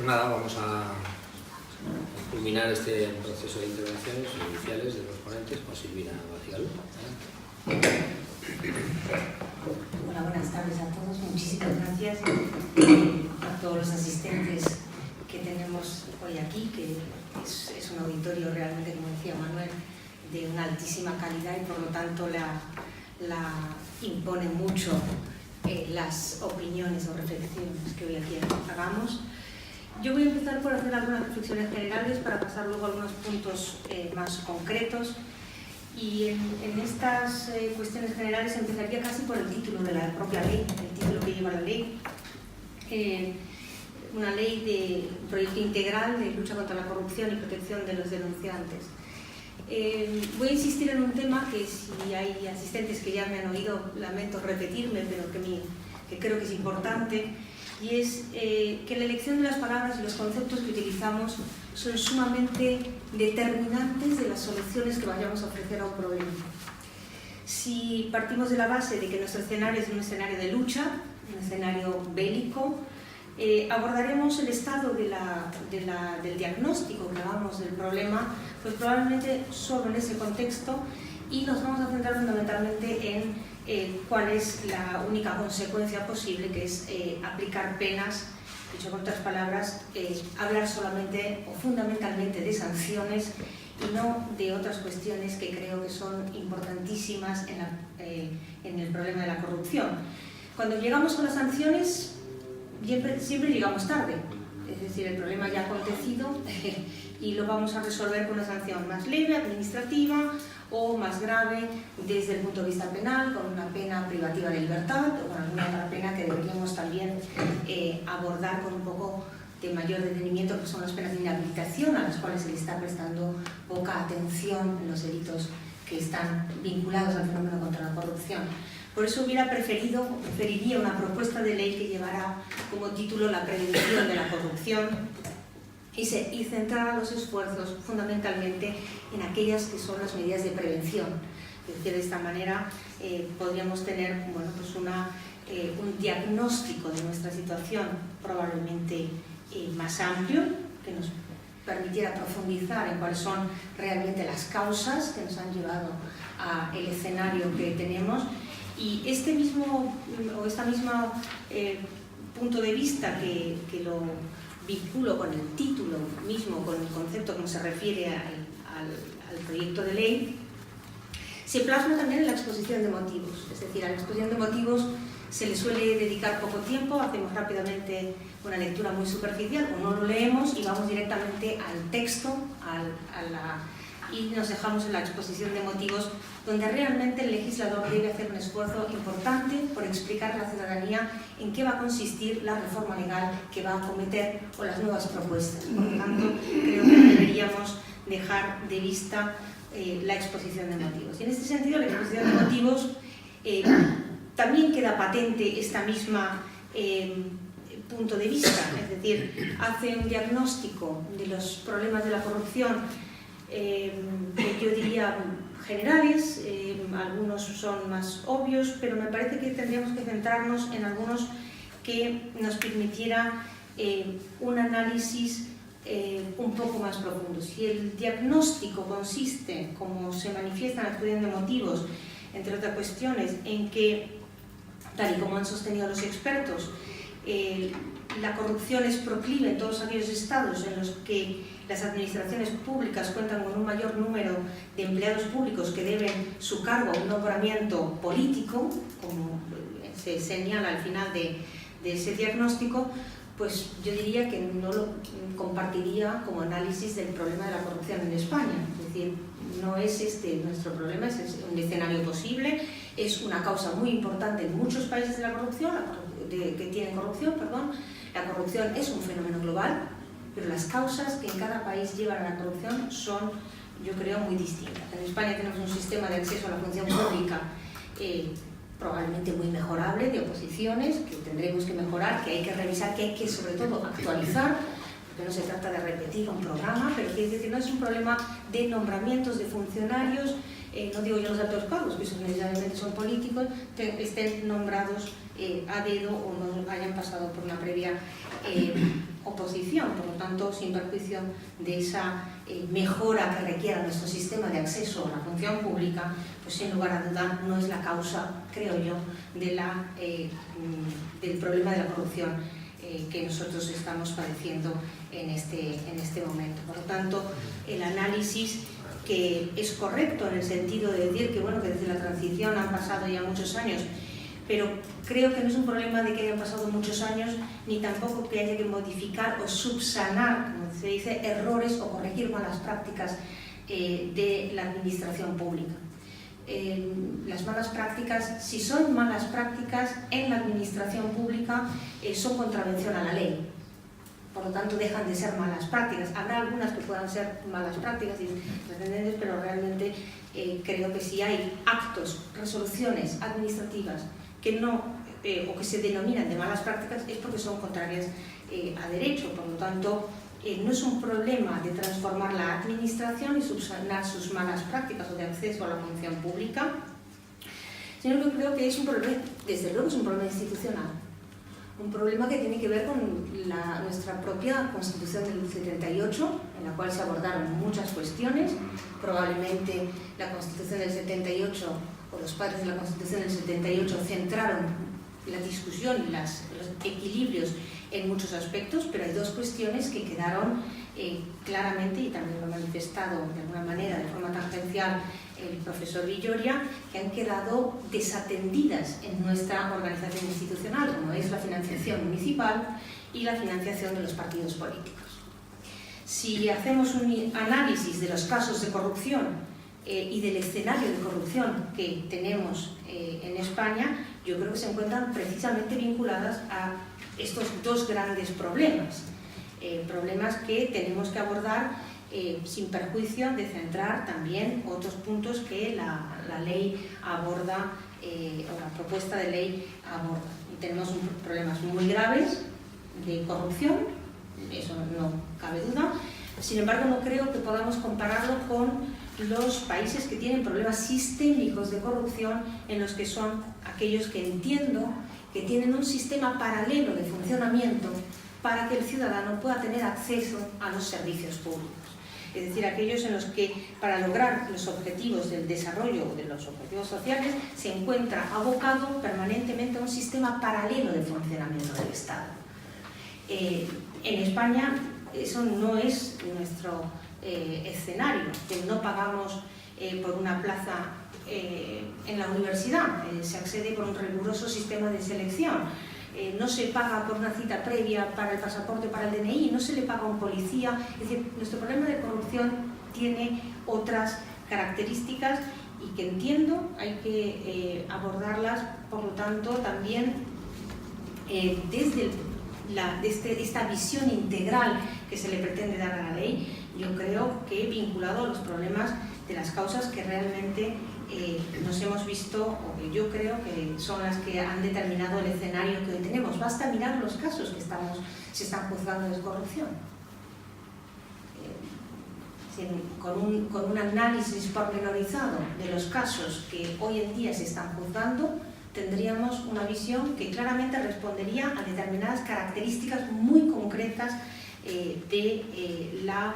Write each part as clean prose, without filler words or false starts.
Pues nada, vamos a culminar este proceso de intervenciones iniciales de los ponentes con Silvina Bacigalu. Hola, buenas tardes a todos. Muchísimas gracias a todos los asistentes que tenemos hoy aquí, que es un auditorio realmente, como decía Manuel, de una altísima calidad y por lo tanto la impone mucho las opiniones o reflexiones que hoy aquí hagamos. Yo voy a empezar por hacer algunas reflexiones generales para pasar luego a algunos puntos más concretos. Y en estas cuestiones generales empezaría casi por el título de la propia ley, el título que lleva la ley. Una ley de proyecto integral de lucha contra la corrupción y protección de los denunciantes. Voy a insistir en un tema que si hay asistentes que ya me han oído, lamento repetirme, pero que creo que es importante, y es que la elección de las palabras y los conceptos que utilizamos son sumamente determinantes de las soluciones que vayamos a ofrecer a un problema. Si partimos de la base de que nuestro escenario es un escenario de lucha, un escenario bélico, abordaremos el estado del diagnóstico que hagamos del problema, pues probablemente solo en ese contexto, y nos vamos a centrar fundamentalmente en cuál es la única consecuencia posible, que es aplicar penas. Dicho con otras palabras, hablar solamente o fundamentalmente de sanciones y no de otras cuestiones que creo que son importantísimas en el problema de la corrupción. Cuando llegamos con las sanciones, siempre llegamos tarde, es decir, el problema ya ha acontecido y lo vamos a resolver con una sanción más leve, administrativa, o más grave desde el punto de vista penal, con una pena privativa de libertad o con alguna otra pena que deberíamos también abordar con un poco de mayor detenimiento, que son las penas de inhabilitación, a las cuales se le está prestando poca atención en los delitos que están vinculados al fenómeno contra la corrupción. Por eso preferiría una propuesta de ley que llevara como título la prevención de la corrupción, y centrar los esfuerzos fundamentalmente en aquellas que son las medidas de prevención. Es decir, de esta manera podríamos tener pues un diagnóstico de nuestra situación probablemente más amplio, que nos permitiera profundizar en cuáles son realmente las causas que nos han llevado al escenario que tenemos. Y este misma punto de vista que lo vinculo con el título mismo, con el concepto como se refiere al proyecto de ley, se plasma también en la exposición de motivos. Es decir, a la exposición de motivos se le suele dedicar poco tiempo, hacemos rápidamente una lectura muy superficial o no lo leemos y vamos directamente al texto y nos dejamos en la exposición de motivos, donde realmente el legislador debe hacer un esfuerzo importante por explicar a la ciudadanía en qué va a consistir la reforma legal que va a acometer o las nuevas propuestas. Por lo tanto, creo que deberíamos dejar de vista la exposición de motivos. Y en este sentido, la exposición de motivos también queda patente esta misma punto de vista, es decir, hace un diagnóstico de los problemas de la corrupción, yo diría generales, algunos son más obvios, pero me parece que tendríamos que centrarnos en algunos que nos permitiera un análisis un poco más profundo. Si el diagnóstico consiste, como se manifiesta en la exposición de motivos, entre otras cuestiones, en que, tal y como han sostenido los expertos, la corrupción es proclive en todos aquellos estados en los que las administraciones públicas cuentan con un mayor número de empleados públicos que deben su cargo a un nombramiento político, como se señala al final de ese diagnóstico, pues yo diría que no lo compartiría como análisis del problema de la corrupción en España. Es decir, no es este nuestro problema, es un escenario posible, es una causa muy importante en muchos países de la corrupción, que tienen corrupción, La corrupción es un fenómeno global, pero las causas que en cada país llevan a la corrupción son, yo creo, muy distintas. En España tenemos un sistema de acceso a la función pública probablemente muy mejorable, de oposiciones, que tendremos que mejorar, que hay que revisar, que hay que sobre todo actualizar, porque no se trata de repetir un programa, pero quiere decir que no es un problema de nombramientos de funcionarios, no digo yo los altos cargos, que esos necesariamente son políticos, estén nombrados a dedo o no hayan pasado por una previa oposición, por lo tanto, sin perjuicio de esa mejora que requiera nuestro sistema de acceso a la función pública, pues sin lugar a duda no es la causa, creo yo, del problema de la corrupción que nosotros estamos padeciendo en este momento. Por lo tanto, el análisis que es correcto en el sentido de decir que, bueno, que desde la transición han pasado ya muchos años, pero creo que no es un problema de que hayan pasado muchos años, ni tampoco que haya que modificar o subsanar, como se dice, errores o corregir malas prácticas de la administración pública. Las malas prácticas, si son malas prácticas en la administración pública, son contravención a la ley. Por lo tanto, dejan de ser malas prácticas. Habrá algunas que puedan ser malas prácticas y trascendentes, pero realmente creo que si hay actos, resoluciones administrativas que no o que se denominan de malas prácticas es porque son contrarias a derecho. Por lo tanto, no es un problema de transformar la administración y subsanar sus malas prácticas o de acceso a la función pública, sino que creo que es un problema, desde luego es un problema institucional. Un problema que tiene que ver con nuestra propia Constitución del 78, en la cual se abordaron muchas cuestiones. Probablemente la Constitución del 78 o los padres de la Constitución del 78 centraron la discusión y los equilibrios en muchos aspectos, pero hay dos cuestiones que quedaron claramente, y también lo ha manifestado de alguna manera de forma tangencial el profesor Villoria, que han quedado desatendidas en nuestra organización institucional, como es la financiación municipal y la financiación de los partidos políticos. Si hacemos un análisis de los casos de corrupción y del escenario de corrupción que tenemos en España, yo creo que se encuentran precisamente vinculadas a estos dos grandes problemas, problemas que tenemos que abordar sin perjuicio de centrar también otros puntos que la ley aborda o la propuesta de ley aborda. Y tenemos problemas muy graves de corrupción, eso no cabe duda. Sin embargo, no creo que podamos compararlo con los países que tienen problemas sistémicos de corrupción, en los que son aquellos que entiendo que tienen un sistema paralelo de funcionamiento para que el ciudadano pueda tener acceso a los servicios públicos. Es decir, aquellos en los que para lograr los objetivos del desarrollo o de los objetivos sociales se encuentra abocado permanentemente a un sistema paralelo de funcionamiento del Estado. En España eso no es nuestro escenario, que no pagamos por una plaza en la universidad, se accede por un riguroso sistema de selección. No se paga por una cita previa para el pasaporte, para el DNI, no se le paga a un policía. Es decir, nuestro problema de corrupción tiene otras características y que entiendo hay que abordarlas, por lo tanto, también desde esta visión integral que se le pretende dar a la ley. Yo creo que vinculado a los problemas de las causas que realmente nos hemos visto, o que yo creo que son las que han determinado el escenario que hoy tenemos. Basta mirar los casos que se están juzgando de corrupción. Con un análisis pormenorizado de los casos que hoy en día se están juzgando, tendríamos una visión que claramente respondería a determinadas características muy concretas de la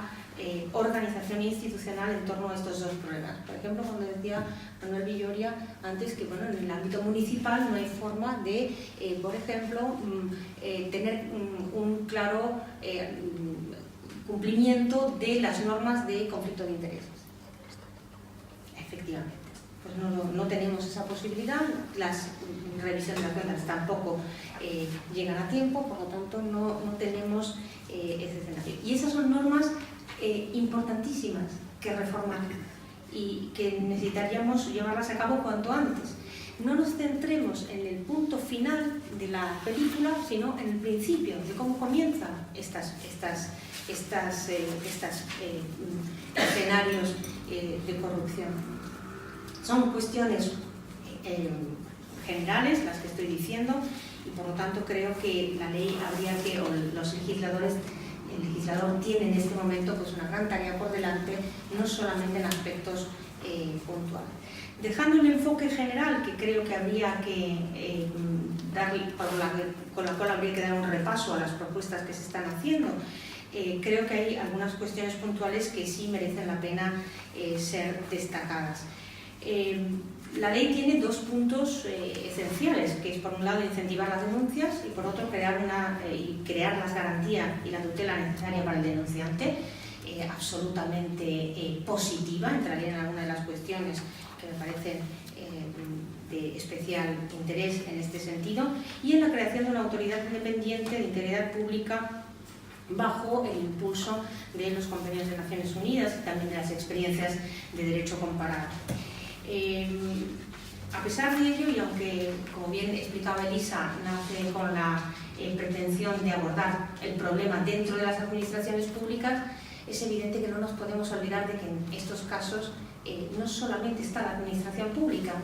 organización institucional en torno a estos dos problemas. Por ejemplo, cuando decía Manuel Villoria antes que en el ámbito municipal no hay forma de, por ejemplo, tener un claro cumplimiento de las normas de conflicto de intereses. Efectivamente, pues no tenemos esa posibilidad, las revisiones de las cuentas tampoco llegan a tiempo, por lo tanto no tenemos ese escenario. Y esas son normas importantísimas que reformar y que necesitaríamos llevarlas a cabo cuanto antes. No nos centremos en el punto final de la película, sino en el principio, de cómo comienzan estos escenarios de corrupción. Son cuestiones generales las que estoy diciendo y por lo tanto creo que la ley habría que, o los legisladores, el legislador tiene en este momento pues una gran tarea por delante, no solamente en aspectos puntuales. Dejando el enfoque general que creo que habría que con la cual habría que dar un repaso a las propuestas que se están haciendo. Creo que hay algunas cuestiones puntuales que sí merecen la pena ser destacadas. La ley tiene dos puntos esenciales, que es por un lado incentivar las denuncias y por otro crear las garantías y la tutela necesaria para el denunciante, absolutamente positiva. Entraría en alguna de las cuestiones que me parecen de especial interés en este sentido, y en la creación de una autoridad independiente de integridad pública bajo el impulso de los convenios de Naciones Unidas y también de las experiencias de derecho comparado. A pesar de ello, y aunque, como bien explicaba Elisa, nace con la pretensión de abordar el problema dentro de las administraciones públicas, es evidente que no nos podemos olvidar de que en estos casos no solamente está la administración pública,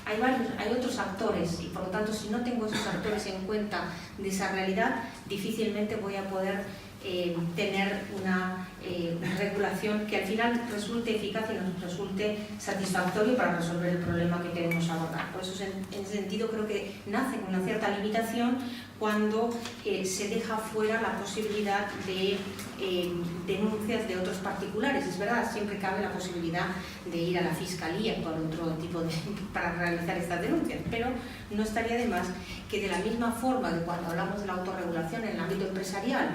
hay otros actores, y por lo tanto, si no tengo esos actores en cuenta de esa realidad, difícilmente voy a poder tener una regulación que al final resulte eficaz y nos resulte satisfactorio para resolver el problema que queremos abordar. Por eso, en ese sentido, creo que nace con una cierta limitación cuando se deja fuera la posibilidad de denuncias de otros particulares. Es verdad, siempre cabe la posibilidad de ir a la Fiscalía por otro tipo para realizar estas denuncias, pero no estaría de más que, de la misma forma que cuando hablamos de la autorregulación en el ámbito empresarial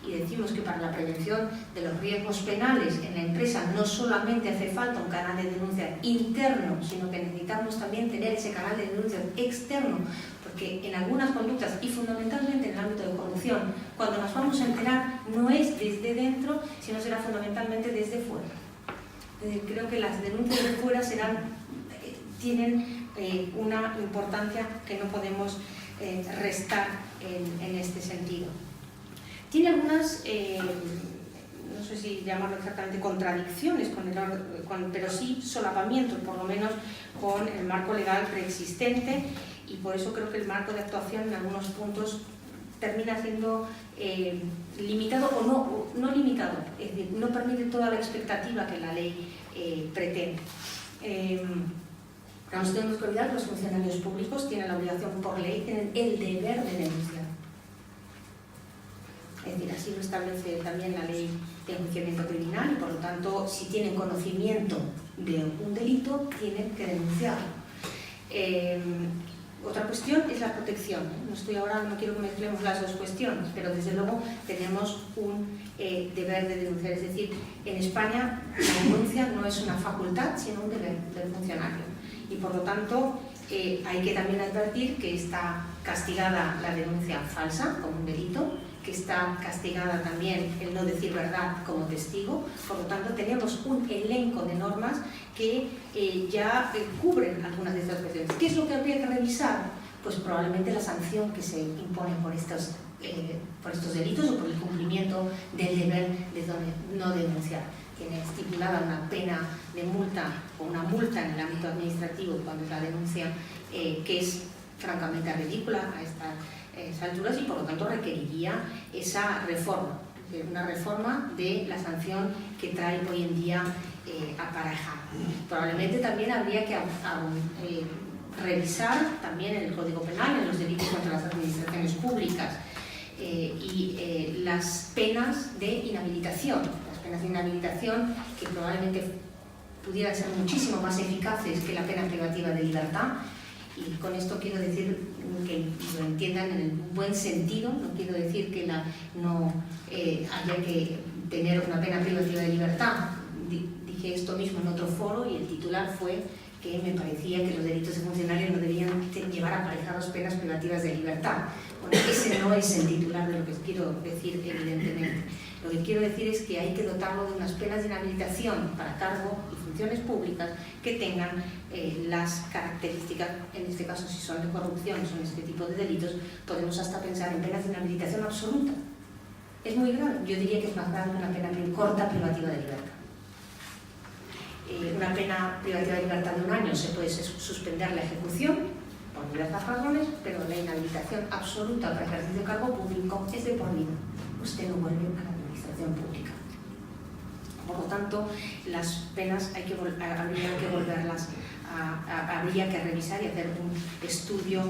y decimos que para la prevención de los riesgos penales en la empresa no solamente hace falta un canal de denuncia interno, sino que necesitamos también tener ese canal de denuncia externo, porque en algunas conductas, y fundamentalmente en el ámbito de corrupción, cuando nos vamos a enterar no es desde dentro, sino será fundamentalmente desde fuera. Creo que las denuncias de fuera tienen una importancia que no podemos restar en este sentido. Tiene algunas, no sé si llamarlo exactamente contradicciones, pero sí solapamientos, por lo menos con el marco legal preexistente, y por eso creo que el marco de actuación en algunos puntos termina siendo limitado o no limitado, es decir, no permite toda la expectativa que la ley pretende. No nos tenemos que olvidar que los funcionarios públicos tienen la obligación por ley, tienen el deber de denunciar. Es decir, así lo establece también la ley de enjuiciamiento criminal, y por lo tanto, si tienen conocimiento de un delito, tienen que denunciarlo. Otra cuestión es la protección. No quiero que mezclemos las dos cuestiones, pero desde luego tenemos un deber de denunciar. Es decir, en España la denuncia no es una facultad, sino un deber del funcionario. Y por lo tanto, hay que también advertir que está castigada la denuncia falsa como un delito, que está castigada también el no decir verdad como testigo. Por lo tanto, tenemos un elenco de normas que ya cubren algunas de estas cuestiones. ¿Qué es lo que habría que revisar? Pues probablemente la sanción que se impone por estos delitos o por el cumplimiento del deber de no denunciar. Tiene estipulada una pena de multa o una multa en el ámbito administrativo cuando es la denuncia, que es francamente ridícula a estas alturas, y por lo tanto requeriría esa reforma, una reforma de la sanción que trae hoy en día aparejada. Probablemente también habría que revisar también el Código Penal en los delitos contra las administraciones públicas y las penas de inhabilitación. Las penas de inhabilitación que probablemente pudieran ser muchísimo más eficaces que la pena privativa de libertad. Y con esto quiero decir que lo entiendan en el buen sentido, no quiero decir que no haya que tener una pena privativa de libertad. Dije esto mismo en otro foro y el titular fue que me parecía que los delitos de funcionarios no debían llevar aparejados penas privativas de libertad. Bueno, ese no es el titular de lo que quiero decir, evidentemente. Lo que quiero decir es que hay que dotarlo de unas penas de inhabilitación para cargo y funciones públicas que tengan las características, en este caso si son de corrupción, son este tipo de delitos, podemos hasta pensar en penas de inhabilitación absoluta. Es muy grave, yo diría que es más grave que una pena corta privativa de libertad. Una pena privativa de libertad de 1 año se puede suspender la ejecución por diversas razones, pero la inhabilitación absoluta para ejercicio de cargo público es de por vida. Usted no vuelve a la administración pública. Por lo tanto, las penas habría que volverlas habría que revisar y hacer un estudio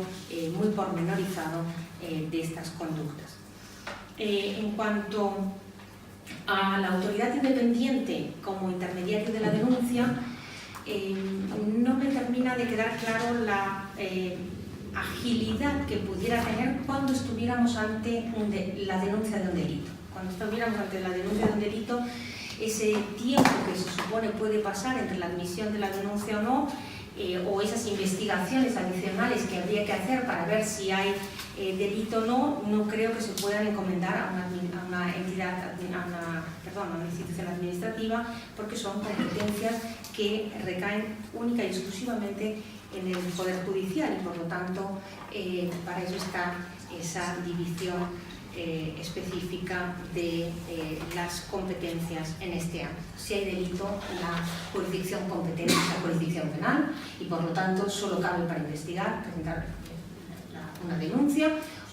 muy pormenorizado de estas conductas. En cuanto a la autoridad independiente como intermediario de la denuncia, no me termina de quedar claro la agilidad que pudiera tener cuando estuviéramos ante la denuncia de un delito. Cuando estuviéramos ante la denuncia de un delito, ese tiempo que se supone puede pasar entre la admisión de la denuncia o no, o esas investigaciones adicionales que habría que hacer para ver si hay delito o no, no creo que se puedan encomendar a una entidad, a una institución administrativa, porque son competencias que recaen única y exclusivamente en el Poder Judicial y por lo tanto para eso está esa división específica de las competencias en este ámbito. Si hay delito, la jurisdicción competente es la jurisdicción penal y por lo tanto solo cabe para investigar, presentar una denuncia,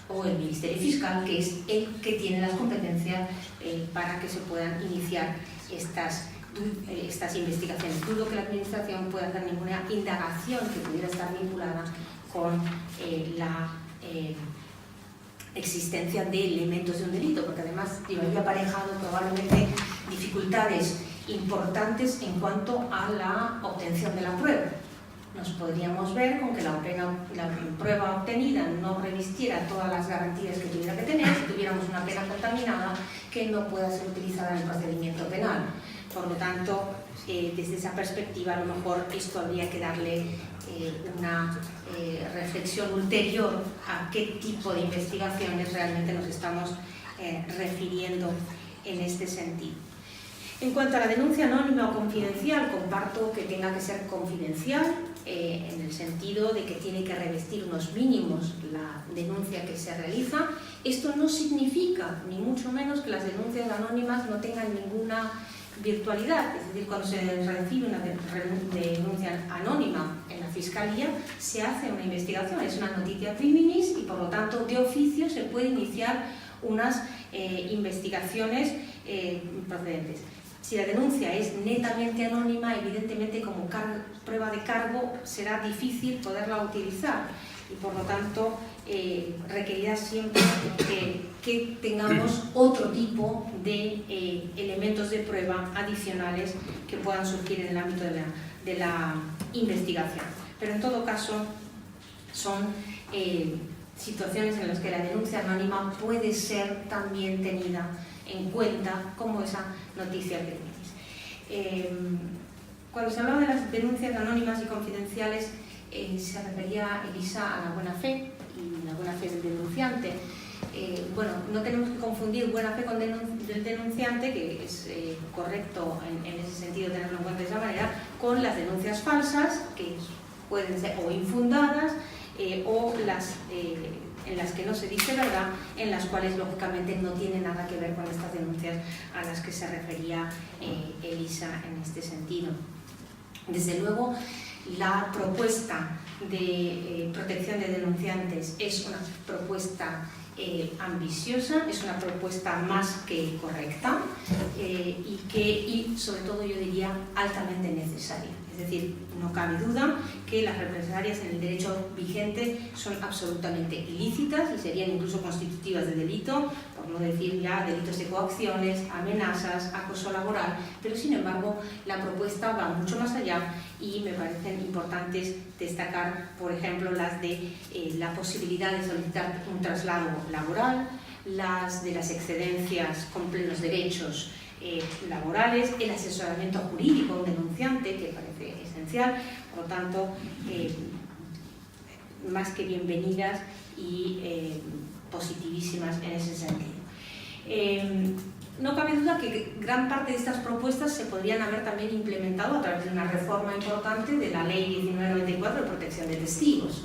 o el Ministerio Fiscal, que es el que tiene las competencias para que se puedan iniciar estas investigaciones. Dudo que la Administración pueda hacer ninguna indagación que pudiera estar vinculada con la existencia de elementos de un delito, porque además llevaría aparejado probablemente dificultades importantes en cuanto a la obtención de la prueba. Nos podríamos ver con que la prueba obtenida no revistiera todas las garantías que tuviera que tener si tuviéramos una pena contaminada que no pueda ser utilizada en el procedimiento penal. Por lo tanto, desde esa perspectiva, a lo mejor esto habría que darle una reflexión ulterior a qué tipo de investigaciones realmente nos estamos refiriendo en este sentido. En cuanto a la denuncia anónima o confidencial, comparto que tenga que ser confidencial en el sentido de que tiene que revestir unos mínimos la denuncia que se realiza. Esto no significa, ni mucho menos, que las denuncias anónimas no tengan ninguna virtualidad, es decir, cuando se recibe una denuncia anónima en la Fiscalía se hace una investigación, es una noticia criminis y por lo tanto de oficio se puede iniciar unas investigaciones procedentes. Si la denuncia es netamente anónima, evidentemente como prueba de cargo será difícil poderla utilizar y por lo tanto requerirá siempre que tengamos otro tipo de elementos de prueba adicionales que puedan surgir en el ámbito de la investigación. Pero en todo caso son situaciones en las que la denuncia anónima puede ser también tenida en cuenta como esa noticia criminis. Cuando se hablaba de las denuncias anónimas y confidenciales se refería Elisa a la buena fe y la buena fe del denunciante. Bueno, no tenemos que confundir buena fe con del denunciante, que es correcto en ese sentido tenerlo en cuenta de esa manera, con las denuncias falsas, que pueden ser o infundadas o las en las que no se dice verdad, en las cuales lógicamente no tiene nada que ver con estas denuncias a las que se refería Elisa en este sentido. Desde luego, la propuesta de protección de denunciantes es una propuesta ambiciosa, es una propuesta más que correcta y sobre todo yo diría altamente necesaria. Es decir, no cabe duda que las represalias en el derecho vigente son absolutamente ilícitas y serían incluso constitutivas de delito, por no decir ya delitos de coacciones, amenazas, acoso laboral, pero sin embargo la propuesta va mucho más allá y me parecen importantes destacar, por ejemplo, las de la posibilidad de solicitar un traslado laboral, las de las excedencias con plenos derechos laborales, el asesoramiento jurídico a un denunciante, que parece esencial, por lo tanto, más que bienvenidas y positivísimas en ese sentido. No cabe duda que gran parte de estas propuestas se podrían haber también implementado a través de una reforma importante de la Ley 1994 de protección de testigos.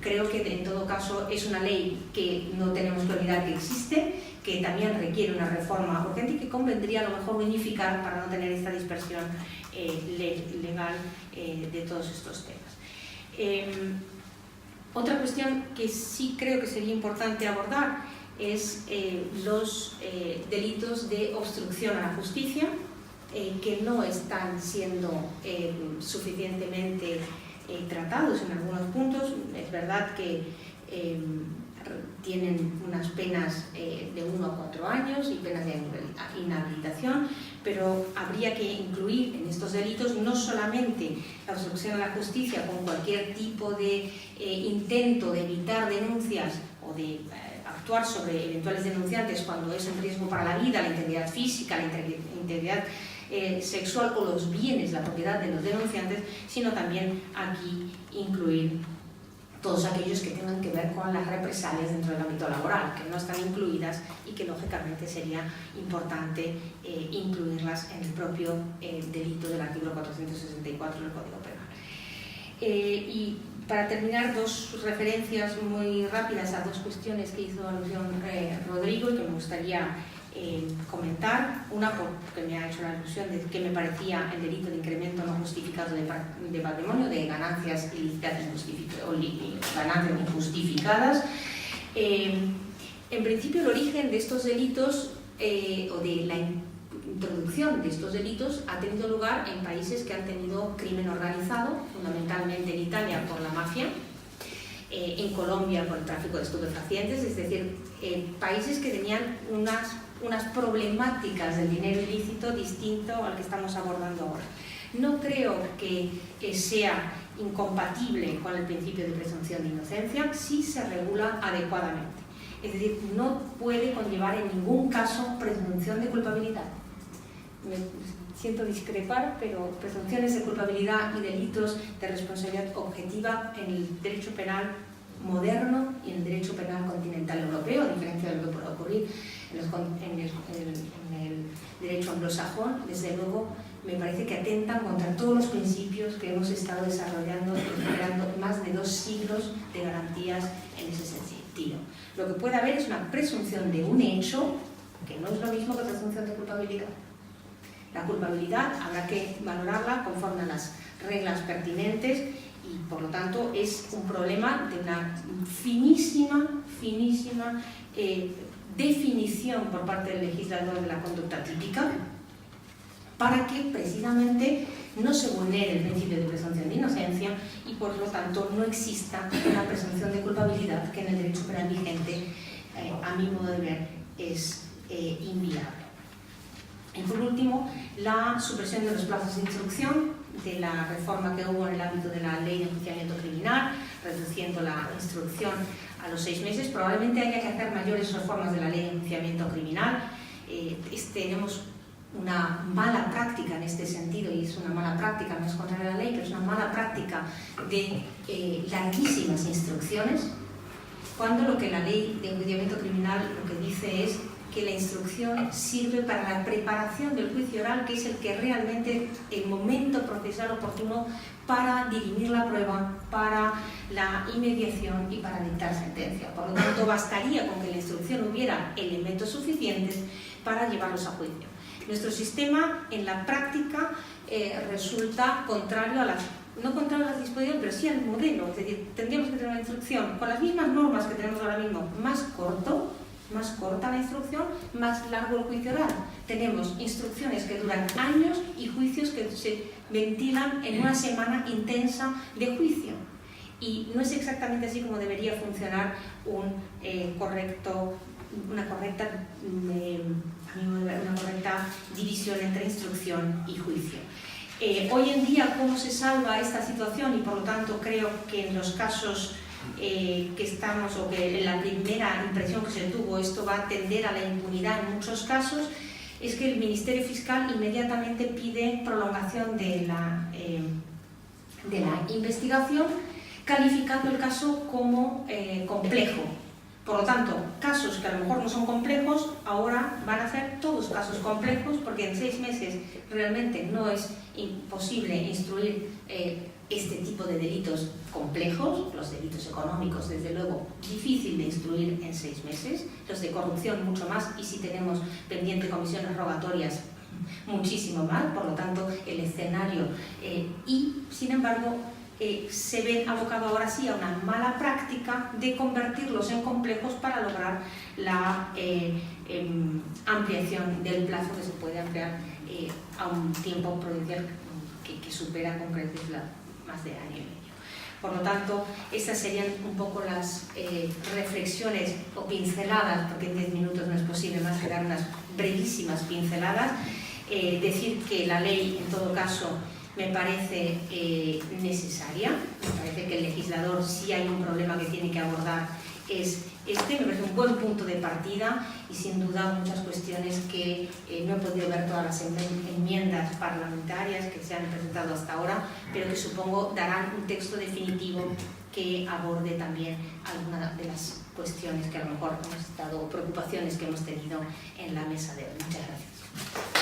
Creo que en todo caso es una ley que no tenemos que olvidar que existe, que también requiere una reforma urgente y que convendría a lo mejor unificar para no tener esta dispersión legal de todos estos temas. Otra cuestión que sí creo que sería importante abordar es los delitos de obstrucción a la justicia que no están siendo suficientemente tratados en algunos puntos. Es verdad que tienen unas penas de 1 a 4 años y penas de inhabilitación, pero habría que incluir en estos delitos no solamente la obstrucción a la justicia con cualquier tipo de intento de evitar denuncias o de actuar sobre eventuales denunciantes cuando es un riesgo para la vida, la integridad física, la integridad sexual o los bienes, la propiedad de los denunciantes, sino también aquí incluir todos aquellos que tengan que ver con las represalias dentro del ámbito laboral, que no están incluidas y que lógicamente sería importante incluirlas en el propio delito del artículo 464 del Código Penal. Y para terminar, 2 referencias muy rápidas a 2 cuestiones que hizo alusión Rodrigo y que me gustaría comentar. Una, porque me ha hecho la alusión de que me parecía el delito de incremento no justificado de patrimonio, de ganancias ilícitas o ganancias injustificadas. En principio, el origen de estos delitos o de la introducción de estos delitos ha tenido lugar en países que han tenido crimen organizado, fundamentalmente en Italia por la mafia, en Colombia por el tráfico de estupefacientes, es decir, países que tenían unas problemáticas del dinero ilícito distinto al que estamos abordando ahora. No creo que sea incompatible con el principio de presunción de inocencia si se regula adecuadamente. Es decir, no puede conllevar en ningún caso presunción de culpabilidad. Me siento discrepar, pero presunciones de culpabilidad y delitos de responsabilidad objetiva en el derecho penal moderno y en el derecho penal continental europeo, a diferencia de lo que puede ocurrir en el derecho anglosajón, desde luego me parece que atentan contra todos los principios que hemos estado desarrollando y generando más de 2 siglos de garantías en ese sentido. Lo que puede haber es una presunción de un hecho, que no es lo mismo que presunción de culpabilidad. La culpabilidad habrá que valorarla conforme a las reglas pertinentes y, por lo tanto, es un problema de una finísima definición por parte del legislador de la conducta típica para que, precisamente, no se vulnere el principio de presunción de inocencia y, por lo tanto, no exista una presunción de culpabilidad que en el derecho penal vigente, a mi modo de ver, es inviable. Y por último, la supresión de los plazos de instrucción, de la reforma que hubo en el ámbito de la ley de enjuiciamiento criminal, reduciendo la instrucción a los 6 meses. Probablemente haya que hacer mayores reformas de la ley de enjuiciamiento criminal. Tenemos una mala práctica en este sentido, y es una mala práctica, no es contraria a la ley, pero es una mala práctica de larguísimas instrucciones, cuando lo que la ley de enjuiciamiento criminal lo que dice es que la instrucción sirve para la preparación del juicio oral, que es el que realmente el momento procesal oportuno para dirimir la prueba, para la inmediación y para dictar sentencia. Por lo tanto, bastaría con que en la instrucción hubiera elementos suficientes para llevarlos a juicio. Nuestro sistema, en la práctica, resulta contrario a las... no contrario a las disposiciones, pero sí al modelo. Es decir, tendríamos que tener una instrucción con las mismas normas que tenemos ahora mismo, más corta la instrucción, más largo el juicio oral. Tenemos instrucciones que duran años y juicios que se ventilan en una semana intensa de juicio. Y no es exactamente así como debería funcionar una correcta división entre instrucción y juicio. Hoy en día, ¿cómo se salva esta situación? Y por lo tanto creo que en los casos que estamos, o que en la primera impresión que se tuvo, esto va a tender a la impunidad en muchos casos, es que el Ministerio Fiscal inmediatamente pide prolongación de la investigación, calificando el caso como complejo. Por lo tanto, casos que a lo mejor no son complejos, ahora van a ser todos casos complejos, porque en 6 meses realmente no es imposible instruir este tipo de delitos complejos. Los delitos económicos, desde luego, difícil de instruir en 6 meses, los de corrupción mucho más, y si tenemos pendiente comisiones rogatorias, muchísimo más. Por lo tanto, el escenario y, sin embargo, se ven abocados ahora sí a una mala práctica de convertirlos en complejos para lograr la ampliación del plazo, que se puede ampliar a un tiempo prudencial que supera con creces más de año y medio. Por lo tanto, estas serían un poco las reflexiones o pinceladas, porque en 10 minutos no es posible más que dar unas brevísimas pinceladas. Decir que la ley, en todo caso, me parece necesaria. Me parece que el legislador, si hay un problema que tiene que abordar, es me parece un buen punto de partida, y sin duda muchas cuestiones que no he podido ver todas las enmiendas parlamentarias que se han presentado hasta ahora, pero que supongo darán un texto definitivo que aborde también algunas de las cuestiones que a lo mejor hemos estado, preocupaciones que hemos tenido en la mesa de hoy. Muchas gracias.